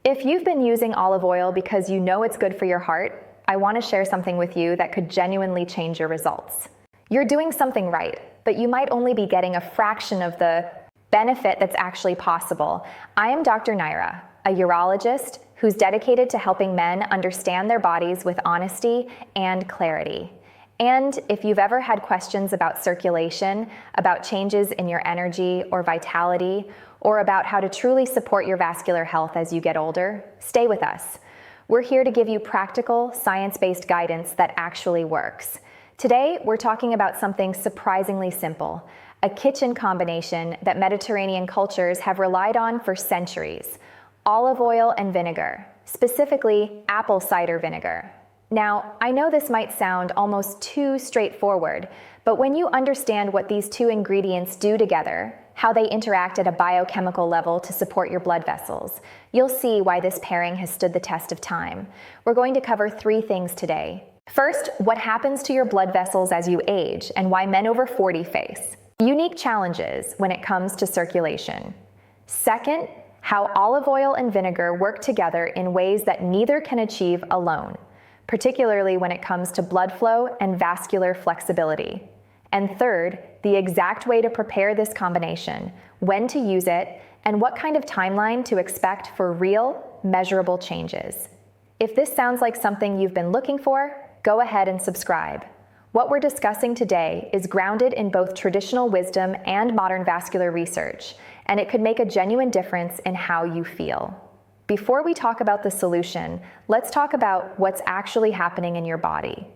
If you've been using olive oil because you know it's good for your heart, I want to share something with you that could genuinely change your results. You're doing something right, but you might only be getting a fraction of the benefit that's actually possible. I am Dr. Naira, a urologist who's dedicated to helping men understand their bodies with honesty and clarity. And if you've ever had questions about circulation, about changes in your energy or vitality, or about how to truly support your vascular health as you get older, stay with us. We're here to give you practical, science-based guidance that actually works. Today, we're talking about something surprisingly simple, a kitchen combination that Mediterranean cultures have relied on for centuries: olive oil and vinegar, specifically apple cider vinegar. Now, I know this might sound almost too straightforward, but when you understand what these two ingredients do together, how they interact at a biochemical level to support your blood vessels, you'll see why this pairing has stood the test of time. We're going to cover 3 things today. First, what happens to your blood vessels as you age and why men over 40 face unique challenges when it comes to circulation. Second, how olive oil and vinegar work together in ways that neither can achieve alone, particularly when it comes to blood flow and vascular flexibility. And third, the exact way to prepare this combination, when to use it, and what kind of timeline to expect for real, measurable changes. If this sounds like something you've been looking for, go ahead and subscribe. What we're discussing today is grounded in both traditional wisdom and modern vascular research, and it could make a genuine difference in how you feel. Before we talk about the solution, let's talk about what's actually happening in your body.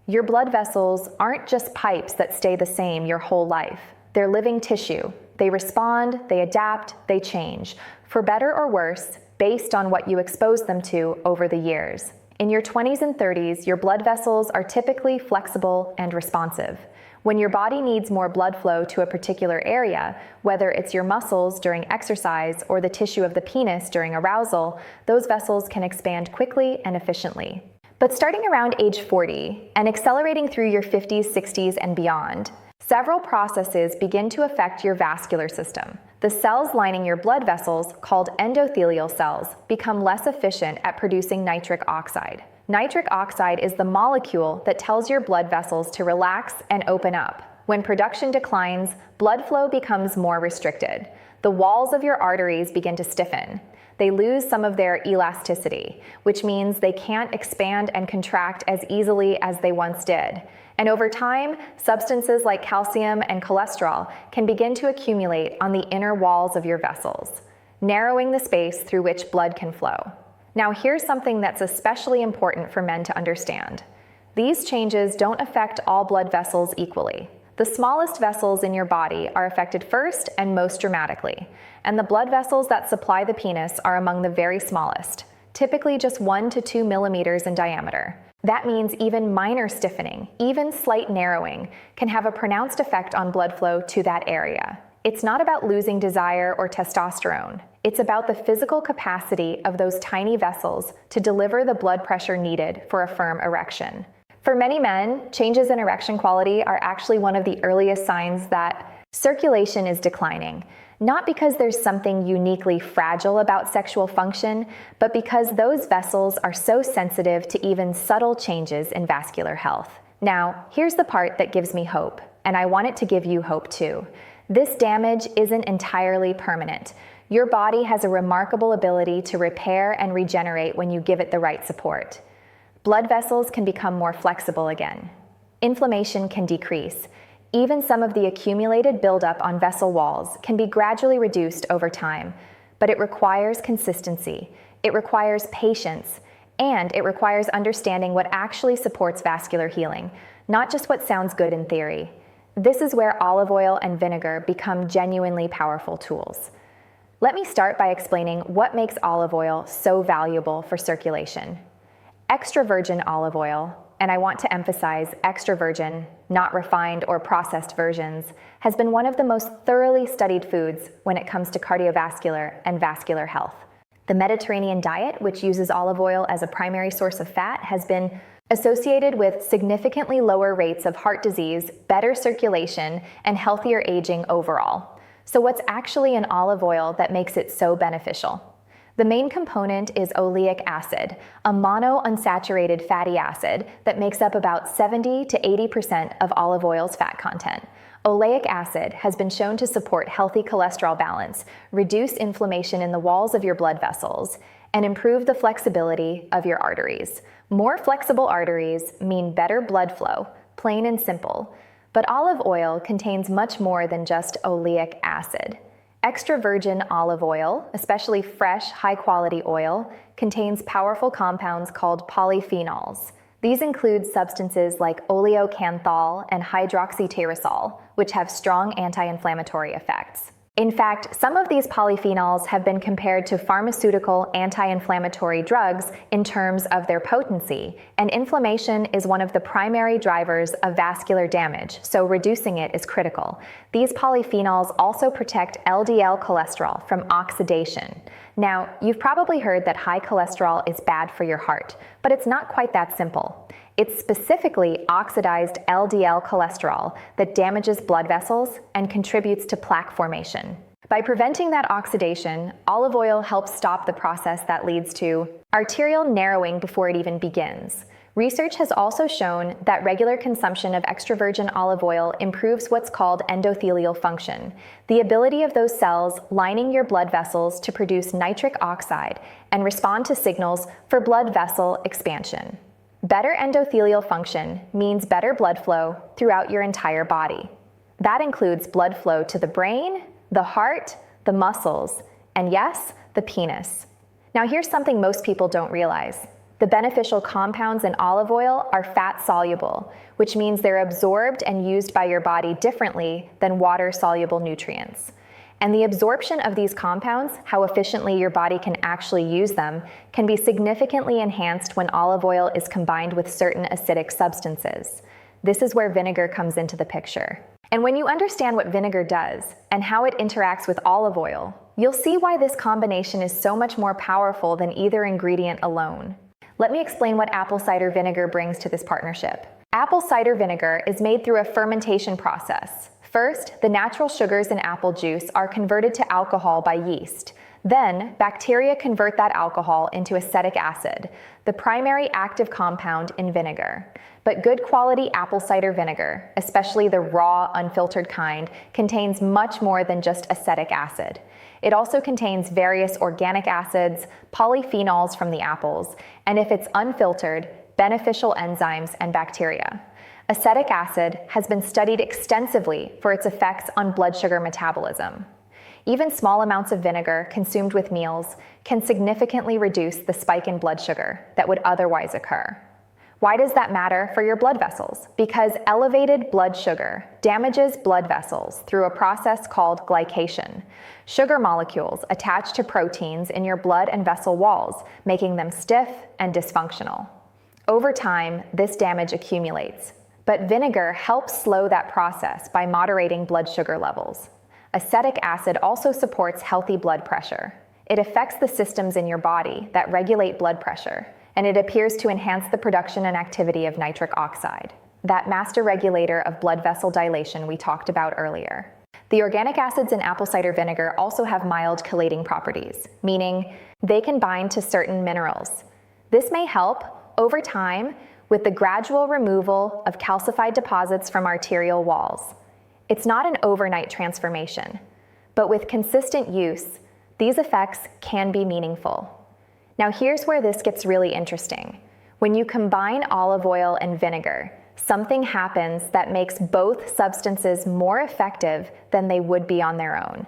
Your blood vessels aren't just pipes that stay the same your whole life. They're living tissue. They respond, they adapt, they change, for better or worse, based on what you expose them to over the years. In your 20s and 30s, your blood vessels are typically flexible and responsive. When your body needs more blood flow to a particular area, whether it's your muscles during exercise or the tissue of the penis during arousal, those vessels can expand quickly and efficiently. But starting around age 40 and accelerating through your 50s, 60s, and beyond, several processes begin to affect your vascular system. The cells lining your blood vessels, called endothelial cells, become less efficient at producing nitric oxide. Nitric oxide is the molecule that tells your blood vessels to relax and open up. When production declines, blood flow becomes more restricted. The walls of your arteries begin to stiffen. They lose some of their elasticity, which means they can't expand and contract as easily as they once did. And over time, substances like calcium and cholesterol can begin to accumulate on the inner walls of your vessels, narrowing the space through which blood can flow. Now, here's something that's especially important for men to understand. These changes don't affect all blood vessels equally. The smallest vessels in your body are affected first and most dramatically, and the blood vessels that supply the penis are among the very smallest, typically just 1 to 2 millimeters in diameter. That means even minor stiffening, even slight narrowing, can have a pronounced effect on blood flow to that area. It's not about losing desire or testosterone. It's about the physical capacity of those tiny vessels to deliver the blood pressure needed for a firm erection. For many men, changes in erection quality are actually one of the earliest signs that circulation is declining, not because there's something uniquely fragile about sexual function, but because those vessels are so sensitive to even subtle changes in vascular health. Now, here's the part that gives me hope, and I want it to give you hope too. This damage isn't entirely permanent. Your body has a remarkable ability to repair and regenerate when you give it the right support. Blood vessels can become more flexible again. Inflammation can decrease. Even some of the accumulated buildup on vessel walls can be gradually reduced over time, but it requires consistency, it requires patience, and it requires understanding what actually supports vascular healing, not just what sounds good in theory. This is where olive oil and vinegar become genuinely powerful tools. Let me start by explaining what makes olive oil so valuable for circulation. Extra virgin olive oil, and I want to emphasize extra virgin, not refined or processed versions, has been one of the most thoroughly studied foods when it comes to cardiovascular and vascular health. The Mediterranean diet, which uses olive oil as a primary source of fat, has been associated with significantly lower rates of heart disease, better circulation, and healthier aging overall. So what's actually in olive oil that makes it so beneficial? The main component is oleic acid, a monounsaturated fatty acid that makes up about 70 to 80% of olive oil's fat content. Oleic acid has been shown to support healthy cholesterol balance, reduce inflammation in the walls of your blood vessels, and improve the flexibility of your arteries. More flexible arteries mean better blood flow, plain and simple. But olive oil contains much more than just oleic acid. Extra virgin olive oil, especially fresh, high-quality oil, contains powerful compounds called polyphenols. These include substances like oleocanthal and hydroxytyrosol, which have strong anti-inflammatory effects. In fact, some of these polyphenols have been compared to pharmaceutical anti-inflammatory drugs in terms of their potency, and inflammation is one of the primary drivers of vascular damage, so reducing it is critical. These polyphenols also protect LDL cholesterol from oxidation. Now, you've probably heard that high cholesterol is bad for your heart, but it's not quite that simple. It's specifically oxidized LDL cholesterol that damages blood vessels and contributes to plaque formation. By preventing that oxidation, olive oil helps stop the process that leads to arterial narrowing before it even begins. Research has also shown that regular consumption of extra virgin olive oil improves what's called endothelial function, the ability of those cells lining your blood vessels to produce nitric oxide and respond to signals for blood vessel expansion. Better endothelial function means better blood flow throughout your entire body. That includes blood flow to the brain, the heart, the muscles, and yes, the penis. Now here's something most people don't realize. The beneficial compounds in olive oil are fat-soluble, which means they're absorbed and used by your body differently than water-soluble nutrients. And the absorption of these compounds, how efficiently your body can actually use them, can be significantly enhanced when olive oil is combined with certain acidic substances. This is where vinegar comes into the picture. And when you understand what vinegar does and how it interacts with olive oil, you'll see why this combination is so much more powerful than either ingredient alone. Let me explain what apple cider vinegar brings to this partnership. Apple cider vinegar is made through a fermentation process. First, the natural sugars in apple juice are converted to alcohol by yeast. Then, bacteria convert that alcohol into acetic acid, the primary active compound in vinegar. But good quality apple cider vinegar, especially the raw, unfiltered kind, contains much more than just acetic acid. It also contains various organic acids, polyphenols from the apples, and if it's unfiltered, beneficial enzymes and bacteria. Acetic acid has been studied extensively for its effects on blood sugar metabolism. Even small amounts of vinegar consumed with meals can significantly reduce the spike in blood sugar that would otherwise occur. Why does that matter for your blood vessels? Because elevated blood sugar damages blood vessels through a process called glycation. Sugar molecules attach to proteins in your blood and vessel walls, making them stiff and dysfunctional. Over time, this damage accumulates. But vinegar helps slow that process by moderating blood sugar levels. Acetic acid also supports healthy blood pressure. It affects the systems in your body that regulate blood pressure, and it appears to enhance the production and activity of nitric oxide, that master regulator of blood vessel dilation we talked about earlier. The organic acids in apple cider vinegar also have mild chelating properties, meaning they can bind to certain minerals. This may help, over time, with the gradual removal of calcified deposits from arterial walls. It's not an overnight transformation, but with consistent use, these effects can be meaningful. Now here's where this gets really interesting. When you combine olive oil and vinegar, something happens that makes both substances more effective than they would be on their own.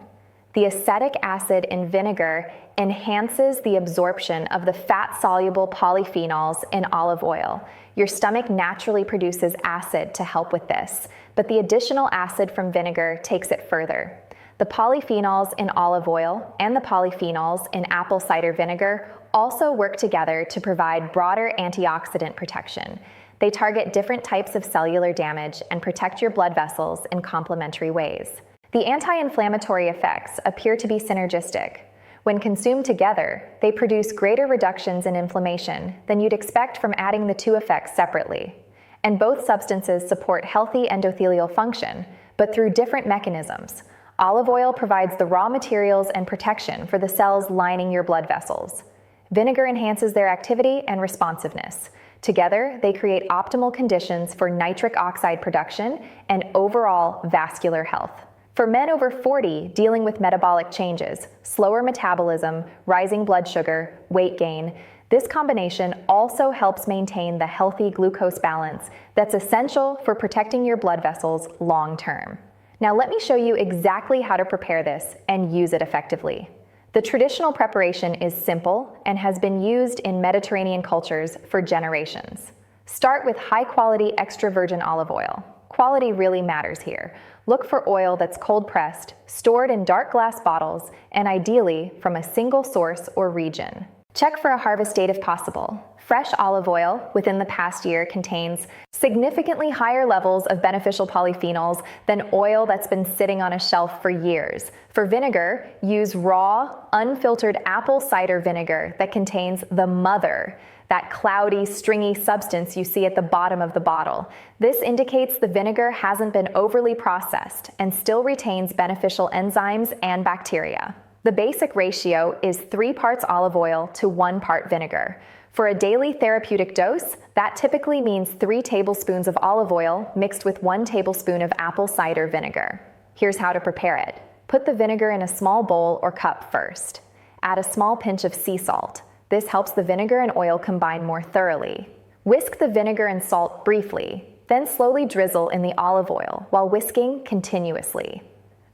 The acetic acid in vinegar enhances the absorption of the fat-soluble polyphenols in olive oil. Your stomach naturally produces acid to help with this, but the additional acid from vinegar takes it further. The polyphenols in olive oil and the polyphenols in apple cider vinegar also work together to provide broader antioxidant protection. They target different types of cellular damage and protect your blood vessels in complementary ways. The anti-inflammatory effects appear to be synergistic. When consumed together, they produce greater reductions in inflammation than you'd expect from adding the two effects separately. And both substances support healthy endothelial function, but through different mechanisms. Olive oil provides the raw materials and protection for the cells lining your blood vessels. Vinegar enhances their activity and responsiveness. Together, they create optimal conditions for nitric oxide production and overall vascular health. For men over 40 dealing with metabolic changes, slower metabolism, rising blood sugar, weight gain, this combination also helps maintain the healthy glucose balance that's essential for protecting your blood vessels long term. Now let me show you exactly how to prepare this and use it effectively. The traditional preparation is simple and has been used in Mediterranean cultures for generations. Start with high-quality extra virgin olive oil. Quality really matters here. Look for oil that's cold-pressed, stored in dark glass bottles, and ideally from a single source or region. Check for a harvest date if possible. Fresh olive oil within the past year contains significantly higher levels of beneficial polyphenols than oil that's been sitting on a shelf for years. For vinegar, use raw, unfiltered apple cider vinegar that contains the mother, that cloudy, stringy substance you see at the bottom of the bottle. This indicates the vinegar hasn't been overly processed and still retains beneficial enzymes and bacteria. The basic ratio is 3 parts olive oil to 1 part vinegar. For a daily therapeutic dose, that typically means 3 tablespoons of olive oil mixed with 1 tablespoon of apple cider vinegar. Here's how to prepare it. Put the vinegar in a small bowl or cup first. Add a small pinch of sea salt. This helps the vinegar and oil combine more thoroughly. Whisk the vinegar and salt briefly, then slowly drizzle in the olive oil while whisking continuously.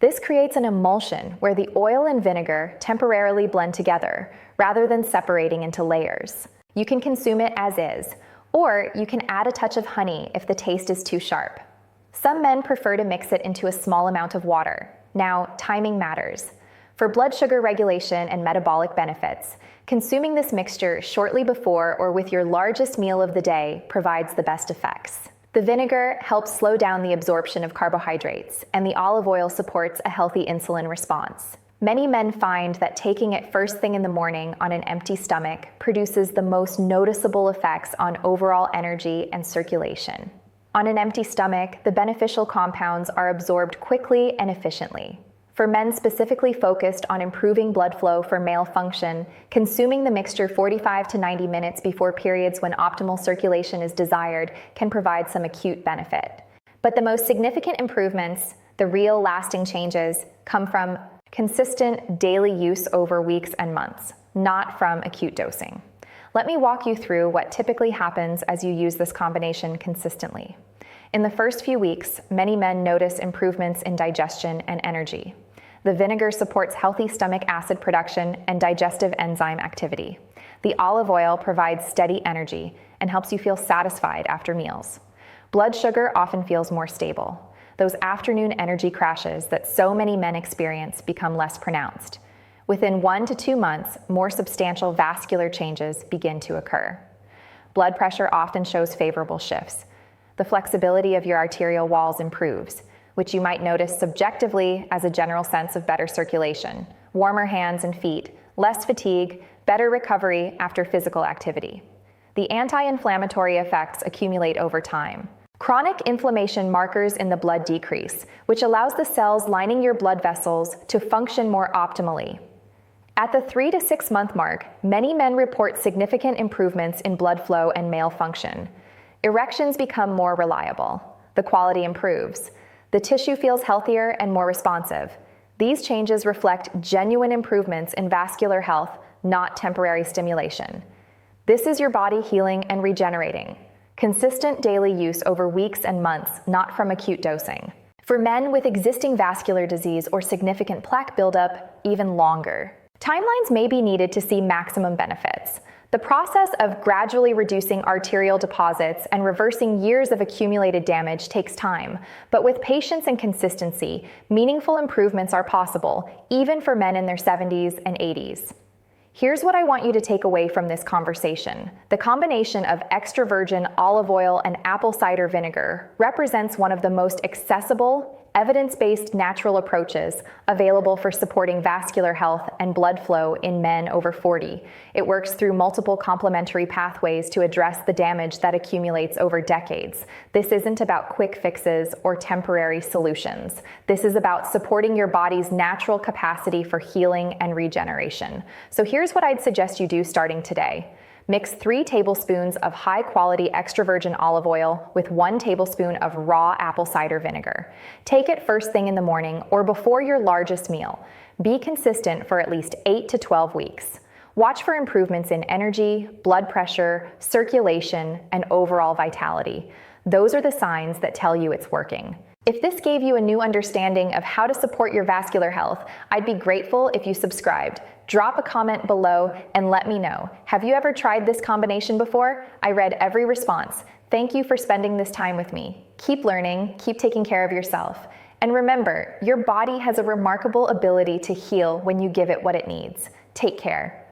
This creates an emulsion where the oil and vinegar temporarily blend together, rather than separating into layers. You can consume it as is, or you can add a touch of honey if the taste is too sharp. Some men prefer to mix it into a small amount of water. Now, timing matters. For blood sugar regulation and metabolic benefits, consuming this mixture shortly before or with your largest meal of the day provides the best effects. The vinegar helps slow down the absorption of carbohydrates, and the olive oil supports a healthy insulin response. Many men find that taking it first thing in the morning on an empty stomach produces the most noticeable effects on overall energy and circulation. On an empty stomach, the beneficial compounds are absorbed quickly and efficiently. For men specifically focused on improving blood flow for male function, consuming the mixture 45 to 90 minutes before periods when optimal circulation is desired can provide some acute benefit. But the most significant improvements, the real lasting changes, come from consistent daily use over weeks and months, not from acute dosing. Let me walk you through what typically happens as you use this combination consistently. In the first few weeks, many men notice improvements in digestion and energy. The vinegar supports healthy stomach acid production and digestive enzyme activity. The olive oil provides steady energy and helps you feel satisfied after meals. Blood sugar often feels more stable. Those afternoon energy crashes that so many men experience become less pronounced. Within 1 to 2 months, more substantial vascular changes begin to occur. Blood pressure often shows favorable shifts. The flexibility of your arterial walls improves, which you might notice subjectively as a general sense of better circulation, warmer hands and feet, less fatigue, better recovery after physical activity. The anti-inflammatory effects accumulate over time. Chronic inflammation markers in the blood decrease, which allows the cells lining your blood vessels to function more optimally. At the 3 to 6 month mark, many men report significant improvements in blood flow and male function. Erections become more reliable. The quality improves. The tissue feels healthier and more responsive. These changes reflect genuine improvements in vascular health, not temporary stimulation. This is your body healing and regenerating. Consistent daily use over weeks and months, not from acute dosing. For men with existing vascular disease or significant plaque buildup, even longer. Timelines may be needed to see maximum benefits. The process of gradually reducing arterial deposits and reversing years of accumulated damage takes time, but with patience and consistency, meaningful improvements are possible, even for men in their 70s and 80s. Here's what I want you to take away from this conversation. The combination of extra virgin olive oil and apple cider vinegar represents one of the most accessible, evidence-based natural approaches available for supporting vascular health and blood flow in men over 40. It works through multiple complementary pathways to address the damage that accumulates over decades. This isn't about quick fixes or temporary solutions. This is about supporting your body's natural capacity for healing and regeneration. So here's what I'd suggest you do starting today. Mix 3 tablespoons of high-quality extra virgin olive oil with 1 tablespoon of raw apple cider vinegar. Take it first thing in the morning or before your largest meal. Be consistent for at least 8 to 12 weeks. Watch for improvements in energy, blood pressure, circulation, and overall vitality. Those are the signs that tell you it's working. If this gave you a new understanding of how to support your vascular health, I'd be grateful if you subscribed. Drop a comment below and let me know. Have you ever tried this combination before? I read every response. Thank you for spending this time with me. Keep learning, keep taking care of yourself. And remember, your body has a remarkable ability to heal when you give it what it needs. Take care.